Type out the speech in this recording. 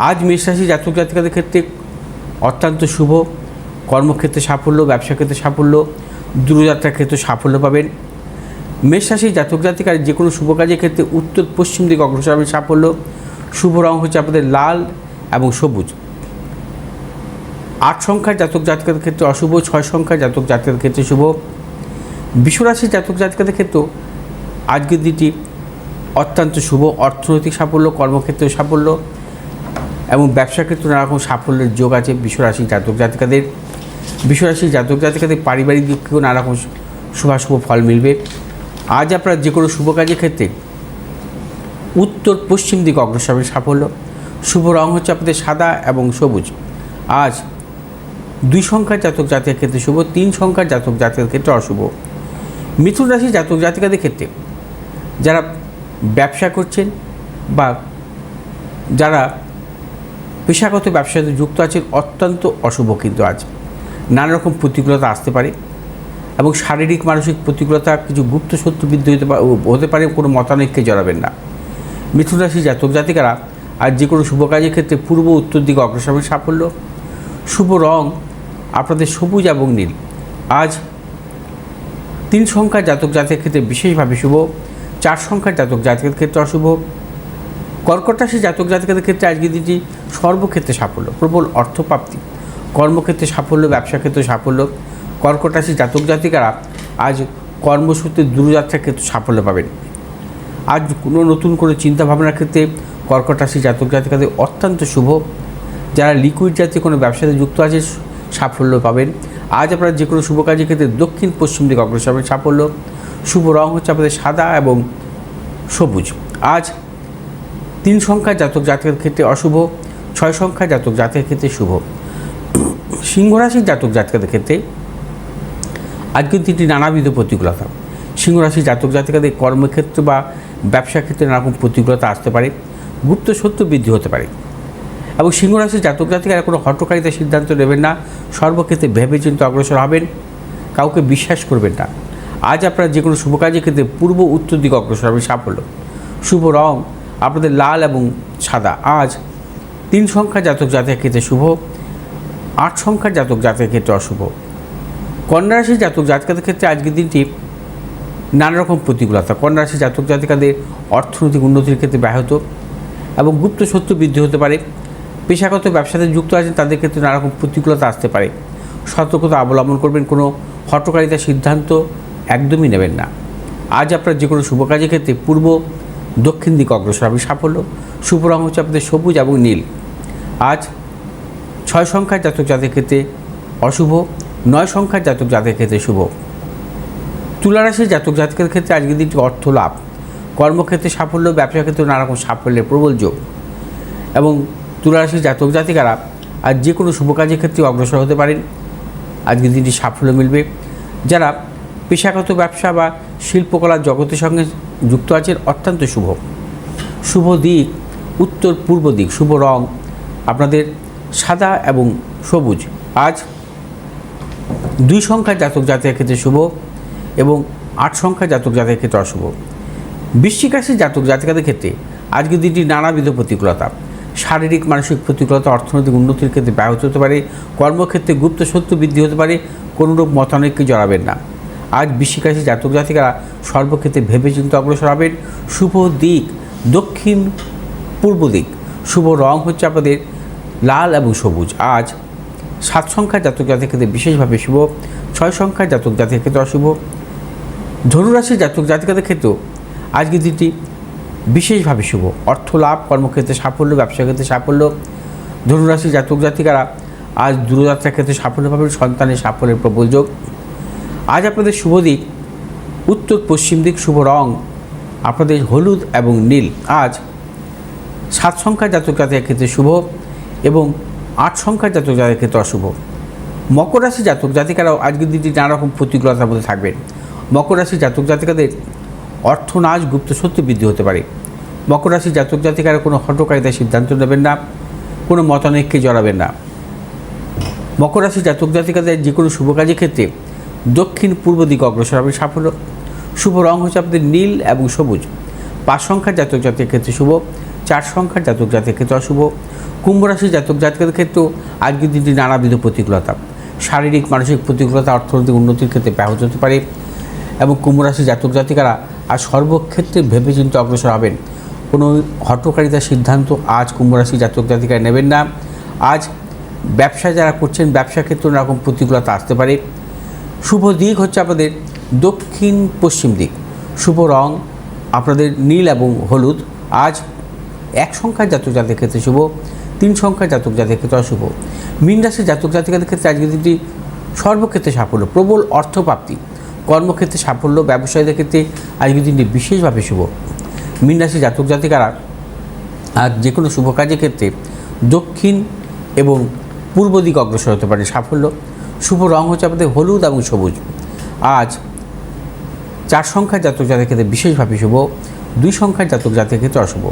আজ মেষ রাশি জাতক জাতিকাদের ক্ষেত্রে অত্যন্ত শুভ। কর্মক্ষেত্রে সাফল্য, ব্যবসা ক্ষেত্রে সাফল্য, দূরযাত্রার ক্ষেত্রে সাফল্য পাবেন। মেষ রাশির জাতক জাতিকার যে কোনো শুভ কাজের ক্ষেত্রে উত্তর পশ্চিম দিকে অগ্রসর হবেন সাফল্য। শুভ রং হচ্ছে আপনাদের লাল এবং সবুজ। 8 সংখ্যার জাতক জাতিকাদের ক্ষেত্রে অশুভ, 6 সংখ্যার জাতক জাতিকাদের ক্ষেত্রে শুভ। বিশ্বরাশির জাতক জাতিকাদের ক্ষেত্রেও আজকের দিনটি অত্যন্ত শুভ। অর্থনৈতিক সাফল্য, কর্মক্ষেত্রে সাফল্য এবং ব্যবসা ক্ষেত্রে নানা রকম সাফল্যের যোগ আছে বিশ্বরাশির জাতক জাতিকাদের। বিশ্বরাশির জাতক জাতিকাদের পারিবারিক দিক থেকেও নানা রকম শুভাশুভ ফল মিলবে। আজ আপনারা যে কোনো শুভ কাজের ক্ষেত্রে উত্তর পশ্চিম দিকে অগ্রসর হবেন সাফল্য। শুভ রং হচ্ছে আপনাদের সাদা এবং সবুজ। আজ 2 সংখ্যার জাতক জাতিকার ক্ষেত্রে শুভ, 3 সংখ্যার জাতক জাতিকার ক্ষেত্রে অশুভ। মিথুন রাশির জাতক জাতিকাদের ক্ষেত্রে যারা ব্যবসা করছেন বা যারা পেশাগত ব্যবসার সাথে যুক্ত আছেন অত্যন্ত অশুভ কিন্তু আজ নানা রকম প্রতিকূলতা আসতে পারে এবং শারীরিক মানসিক প্রতিকূলতা, কিছু গুপ্ত শত্রু বৃদ্ধি হতে পারে। কোনো মতানৈক্যে জড়াবেন না। মিথুন রাশির জাতক জাতিকারা আজ যে কোনো শুভ কাজের ক্ষেত্রে পূর্ব উত্তর দিকে অগ্রসর হবেন সাফল্য। শুভ রং আপনাদের সবুজ এবং নীল। আজ 3 সংখ্যার জাতক জাতিকের ক্ষেত্রে বিশেষভাবে শুভ, 4 সংখ্যার জাতক জাতিকের ক্ষেত্রে অশুভ। কর্কট রাশির জাতক জাতিকাদের ক্ষেত্রে আজকের দিনটি সর্বক্ষেত্রে সাফল্য, প্রবল অর্থপ্রাপ্তি, কর্মক্ষেত্রে সাফল্য, ব্যবসা ক্ষেত্রে সাফল্য। কর্কট রাশির জাতক জাতিকারা আজ কর্মসূত্রে দূরযাত্রার ক্ষেত্রে সাফল্য পাবেন। আজ কোনো নতুন করে চিন্তাভাবনার ক্ষেত্রে কর্কট রাশির জাতক জাতিকাদের অত্যন্ত শুভ। যারা লিকুইড জাতীয় কোনো ব্যবসাতে যুক্ত আছে সাফল্য পাবেন। আজ আপনারা যে কোনো শুভ কাজের ক্ষেত্রে দক্ষিণ পশ্চিম দিকে অগ্রসর হবেন সাফল্য। শুভ রং হচ্ছে আপনাদের সাদা এবং সবুজ। আজ 3 সংখ্যার জাতক জাতকের ক্ষেত্রে অশুভ, 6 সংখ্যার জাতক জাতকের ক্ষেত্রে শুভ। সিংহ রাশির জাতক জাতিকাদের ক্ষেত্রে আজকের দিনটি নানাবিধ প্রতিকূলতা। সিংহ রাশির জাতক জাতিকাদের কর্মক্ষেত্র বা ব্যবসা ক্ষেত্রে নানারকম প্রতিকূলতা আসতে পারে, গুপ্ত শত্রু বৃদ্ধি হতে পারে এবং সিংহ রাশির জাতক জাতিকারা কোনো হঠকারিতার সিদ্ধান্ত নেবেন না। সর্বক্ষেত্রে ভেবেচিন্তে অগ্রসর হবেন, কাউকে বিশ্বাস করবেন না। আজ আপনারা যে কোনো শুভ কাজের ক্ষেত্রে পূর্ব উত্তর দিকে অগ্রসর হবেন সাফল্য। শুভ রং আপনাদের লাল এবং সাদা। আজ 3 সংখ্যার জাতক জাতকের ক্ষেত্রে শুভ, 8 সংখ্যার জাতক জাতকের ক্ষেত্রে অশুভ। কন্যা রাশির জাতক জাতিকাদের ক্ষেত্রে আজকের দিনটি নানা রকম প্রতিকূলতা। কন্যা রাশির জাতক জাতিকাদের অর্থনৈতিক উন্নতির ক্ষেত্রে ব্যাহত এবং গুপ্ত শত্রু বৃদ্ধি হতে পারে। পেশাগত ব্যবসাতে যুক্ত আছেন তাদের ক্ষেত্রে নানা রকম প্রতিকূলতা আসতে পারে। সতর্কতা অবলম্বন করবেন, কোনো হঠকারিতার সিদ্ধান্ত একদমই নেবেন না। আজ আপনার যে কোনো শুভ কাজের ক্ষেত্রে পূর্ব দক্ষিণ দিকে অগ্রসর হবে সাফল্য। শুভ রং হচ্ছে আপনাদের সবুজ এবং নীল। আজ 6 সংখ্যার জাতক জাতকের ক্ষেত্রে অশুভ, 9 সংখ্যার জাতক জাতকের ক্ষেত্রে শুভ। তুলা রাশির জাতক জাতকের ক্ষেত্রে আজকের দিনটি অর্থ লাভ, কর্মক্ষেত্রে সাফল্য, ব্যবসা ক্ষেত্রে নানা রকম সাফল্যের প্রবল যোগ এবং তুলা রাশির জাতক জাতিকারা আজ যে কোনো শুভ কাজের ক্ষেত্রে অগ্রসর হতে পারেন। আজকের দিনটি সাফল্য মিলবে। যারা পেশাগত ব্যবসা বা শিল্পকলার জগতের সঙ্গে যুক্ত আছেন অত্যন্ত শুভ। শুভ দিক উত্তর পূর্ব দিক। শুভ রং আপনাদের সাদা এবং সবুজ। আজ 2 সংখ্যার জাতক জাতকের ক্ষেত্রে শুভ এবং 8 সংখ্যার জাতক জাতকের ক্ষেত্রে অশুভ। বৃশ্চিক রাশির জাতক জাতিকাদের ক্ষেত্রে আজকের দিনটি নানাবিধ প্রতিকূলতা, শারীরিক মানসিক প্রতিকূলতা, অর্থনৈতিক উন্নতির ক্ষেত্রে ব্যাহত হতে পারে। কর্মক্ষেত্রে গুপ্ত শত্রু বৃদ্ধি হতে পারে, কোনোরূপ মতানৈক্যে জড়াবেন না। আজ বৃশ্চিক রাশির জাতক জাতিকারা সর্বক্ষেত্রে ভেবেচিন্তে অগ্রসর হবেন। শুভ দিক দক্ষিণ পূর্ব দিক। শুভ রং হচ্ছে আপনাদের লাল এবং সবুজ। আজ 7 সংখ্যার জাতক জাতকের ক্ষেত্রে বিশেষভাবে শুভ, 6 সংখ্যার জাতক জাতকের ক্ষেত্রে অশুভ। ধনুরাশির জাতক জাতিকাদের ক্ষেত্রেও আজকের দিনটি বিশেষভাবে শুভ। অর্থ লাভ, কর্মক্ষেত্রে সাফল্য, ব্যবসা ক্ষেত্রে সাফল্য। ধনুরাশির জাতক জাতিকারা আজ দূরযাত্রার ক্ষেত্রে সাফল্য পাবেন, সন্তানের সাফল্যের প্রবল যোগ। আজ আপনাদের শুভ দিক উত্তর পশ্চিম দিক। শুভ রং আপনাদের হলুদ এবং নীল। আজ 7 সংখ্যার জাতক জাতকের ক্ষেত্রে শুভ এবং 8 সংখ্যার জাতক জাতকের ক্ষেত্রে অশুভ। মকর রাশির জাতক জাতিকারাও আজকের দিনটি নানা রকম প্রতিকূলতার মধ্যে থাকবেন। মকর রাশির জাতক জাতিকাদের অর্থনাশ, গুপ্ত শত্রু বৃদ্ধি হতে পারে। মকর রাশির জাতক জাতিকারা কোনো হঠকারিতার সিদ্ধান্ত নেবেন না, কোনো মতানৈক্যে জড়াবেন না। মকর রাশির জাতক জাতিকাদের যে কোনো শুভ কাজের ক্ষেত্রে দক্ষিণ পূর্ব দিকে অগ্রসর হবে সাফল্য। শুভ রং হচ্ছে আপনাদের নীল এবং সবুজ। 5 সংখ্যার জাতক জাতকের ক্ষেত্রে শুভ, 4 সংখ্যার জাতক জাতির ক্ষেত্রে অশুভ। কুম্ভ রাশির জাতক জাতিকাদের ক্ষেত্রেও আজকের দিনটি নানাবিধ প্রতিকূলতা, শারীরিক মানসিক প্রতিকূলতা, অর্থনৈতিক উন্নতির ক্ষেত্রে ব্যাহত হতে পারে এবং কুম্ভ রাশির জাতক জাতিকারা আজ সর্বক্ষেত্রে ভেবেচিন্তে অগ্রসর হবেন। কোনো হঠকারিতার সিদ্ধান্ত আজ কুম্ভ রাশির জাতক জাতিকারা নেবেন না। আজ ব্যবসা যারা করছেন ব্যবসা ক্ষেত্রে এরকম প্রতিকূলতা আসতে পারে। শুভ দিক হচ্ছে আপনাদের দক্ষিণ পশ্চিম দিক। শুভ রং আপনাদের নীল এবং হলুদ। আজ 1 সংখ্যার জাতক জাতির ক্ষেত্রে শুভ, 3 সংখ্যার জাতক জাতির ক্ষেত্রে অশুভ। মীন রাশির জাতক জাতিকাদের ক্ষেত্রে আজকের দিনটি সর্বক্ষেত্রে সাফল্য, প্রবল অর্থপ্রাপ্তি, কর্মক্ষেত্রে সাফল্য, ব্যবসায়ীদের ক্ষেত্রে আজকের দিনটি বিশেষভাবে শুভ। মীন রাশির জাতক জাতিকারা আজ যে কোনো শুভ কাজের ক্ষেত্রে দক্ষিণ এবং পূর্ব দিক অগ্রসর হতে পারে, সাফল্য। শুভ রং হচ্ছে আপনাদের হলুদ এবং সবুজ। আজ 4 সংখ্যার জাতক জাতির ক্ষেত্রে বিশেষভাবে শুভ, 2 সংখ্যার জাতক জাতির ক্ষেত্রে অশুভ।